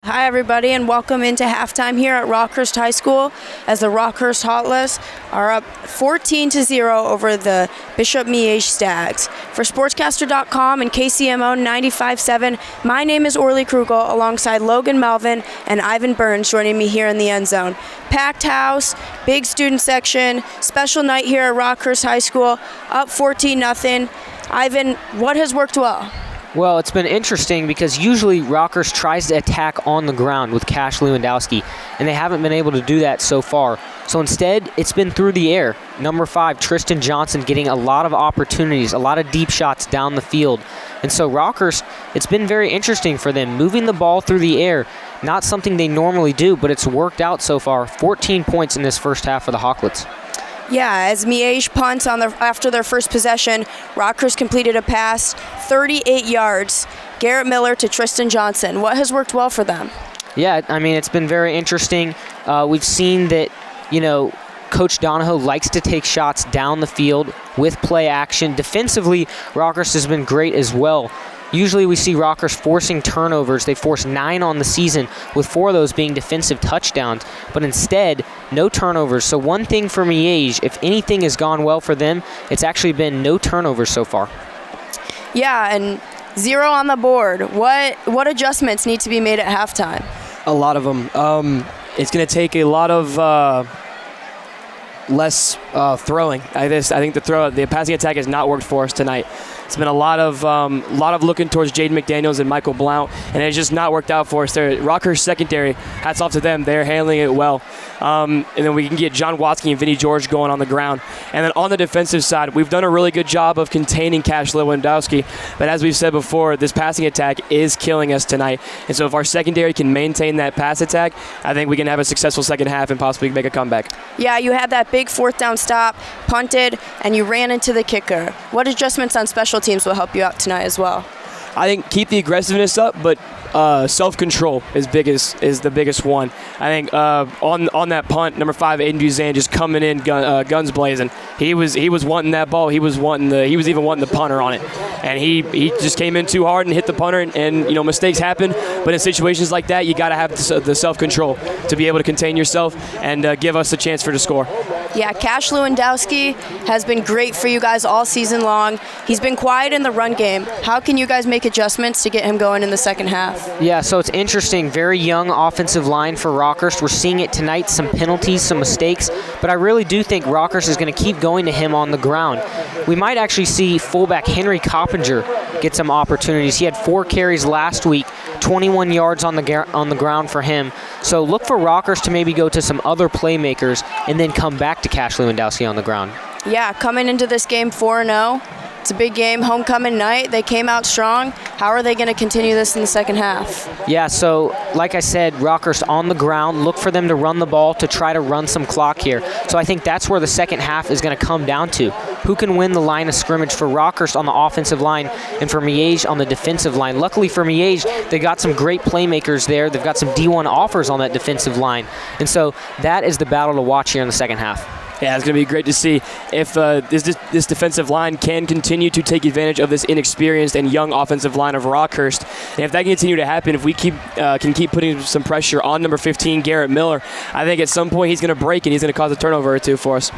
Hi everybody, and welcome into halftime here at Rockhurst High School as the Rockhurst Hotless are up 14-0 over the Bishop Miege Stags. For Sportscaster.com and KCMO 95.7, my name is Orly Krugel alongside Logan, Melvin, and Ivan Burns joining me here in the end zone. Packed house, big student section, special night here at Rockhurst High School, up 14-0. Ivan, what has worked well? Well, it's been interesting because usually Rockhurst tries to attack on the ground with Cash Lewandowski, and they haven't been able to do that so far. So instead, it's been through the air. Number 5, Tristan Johnson, getting a lot of opportunities, a lot of deep shots down the field. And so Rockhurst, it's been very interesting for them, moving the ball through the air. Not something they normally do, but it's worked out so far. 14 points in this first half for the Hawklets. Yeah, as Miege punts after their first possession, Rockhurst completed a pass 38 yards. Garrett Miller to Tristan Johnson. What has worked well for them? Yeah, I mean, it's been very interesting. We've seen that, Coach Donahoe likes to take shots down the field with play action. Defensively, Rockhurst has been great as well. Usually we see Rockhurst forcing turnovers. They forced 9 on the season, with 4 of those being defensive touchdowns. But instead, no turnovers. So one thing for Miege, if anything has gone well for them, it's actually been no turnovers so far. Yeah, and 0 on the board. What adjustments need to be made at halftime? A lot of them. It's going to take a lot of less throwing. I think the passing attack has not worked for us tonight. It's been a lot of looking towards Jaden McDaniels and Michael Blount, and it's just not worked out for us there. Rockhurst secondary, hats off to them. They're handling it well. And then we can get John Watsky and Vinny George going on the ground. And then on the defensive side, we've done a really good job of containing Cash Lewandowski. But as we've said before, this passing attack is killing us tonight. And so if our secondary can maintain that pass attack, I think we can have a successful second half and possibly make a comeback. Yeah, you had that big 4th down stop, punted, and you ran into the kicker. What adjustments on special teams will help you out tonight as well? I think keep the aggressiveness up, but self-control is the biggest one. I think on that punt, number 5, Aiden Buzan, just coming in guns blazing. He was wanting that ball. He was even wanting the punter on it, and he just came in too hard and hit the punter. And mistakes happen, but in situations like that, you got to have the self-control to be able to contain yourself and give us a chance for the score. Yeah, Cash Lewandowski has been great for you guys all season long. He's been quiet in the run game. How can you guys make adjustments to get him going in the second half? Yeah, so it's interesting. Very young offensive line for Rockhurst. We're seeing it tonight, some penalties, some mistakes, but I really do think Rockhurst is going to keep going to him on the ground. We might actually see fullback Henry Coppinger get some opportunities. He had 4 carries last week, 21 yards on the ground for him. So look for Rockhurst to maybe go to some other playmakers and then come back to Cash Lewandowski on the ground. Yeah, coming into this game 4-0. It's a big game, homecoming night. They came out strong. How are they going to continue this in the second half? Yeah, so like I said, Rockhurst on the ground. Look for them to run the ball to try to run some clock here. So I think that's where the second half is going to come down to. Who can win the line of scrimmage for Rockhurst on the offensive line and for Miege on the defensive line? Luckily for Miege, they got some great playmakers there. They've got some D1 offers on that defensive line. And so that is the battle to watch here in the second half. Yeah, it's going to be great to see if this defensive line can continue to take advantage of this inexperienced and young offensive line of Rockhurst. And if that can continue to happen, if we can keep putting some pressure on number 15, Garrett Miller, I think at some point he's going to break and he's going to cause a turnover or two for us.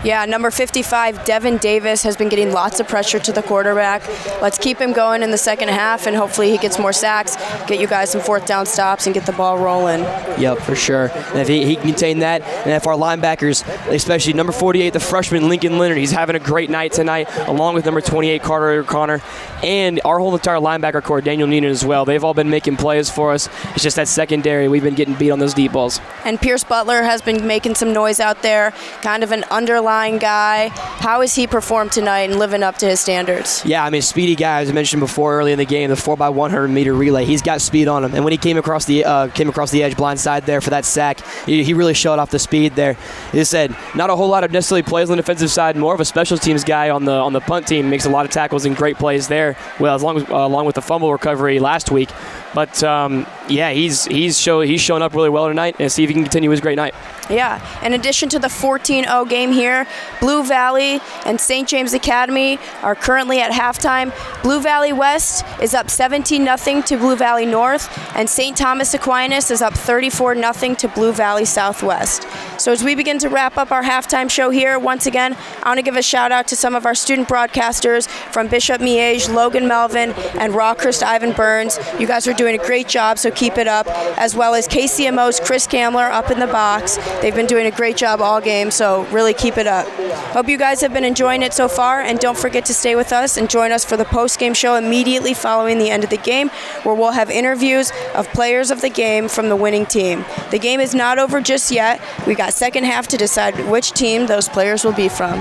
Yeah, number 55, Devin Davis, has been getting lots of pressure to the quarterback. Let's keep him going in the second half, and hopefully he gets more sacks, get you guys some 4th down stops, and get the ball rolling. Yep, for sure. And if he can contain that, and if our linebackers, especially number 48, the freshman Lincoln Leonard, he's having a great night tonight, along with number 28, Carter O'Connor, and our whole entire linebacker core, Daniel Neenan as well. They've all been making plays for us. It's just that secondary, we've been getting beat on those deep balls. And Pierce Butler has been making some noise out there, kind of an underlying guy. How has he performed tonight and living up to his standards? Yeah, I mean, speedy guy, as I mentioned before early in the game, the 4x100 meter relay. He's got speed on him, and when he came across the edge blind side there for that sack, he really showed off the speed there. He said not a whole lot of necessarily plays on the defensive side, more of a special teams guy on the punt team. Makes a lot of tackles and great plays there. Well, along with the fumble recovery last week. But yeah, he's shown up really well tonight, and see if he can continue his great night. Yeah. In addition to the 14-0 game here, Blue Valley and St. James Academy are currently at halftime. Blue Valley West is up 17-0 to Blue Valley North, and St. Thomas Aquinas is up 34-0 to Blue Valley Southwest. So as we begin to wrap up our halftime show here, once again, I want to give a shout out to some of our student broadcasters from Bishop Miege, Logan Melvin, and Rockhurst Ivan Burns. You guys are doing a great job, so keep it up, as well as KCMO's Chris Kamler up in the box. They've been doing a great job all game, so really keep it up. Hope you guys have been enjoying it so far, and don't forget to stay with us and join us for the post-game show immediately following the end of the game, where we'll have interviews of players of the game from the winning team. The game is not over just yet. We got second half to decide which team those players will be from.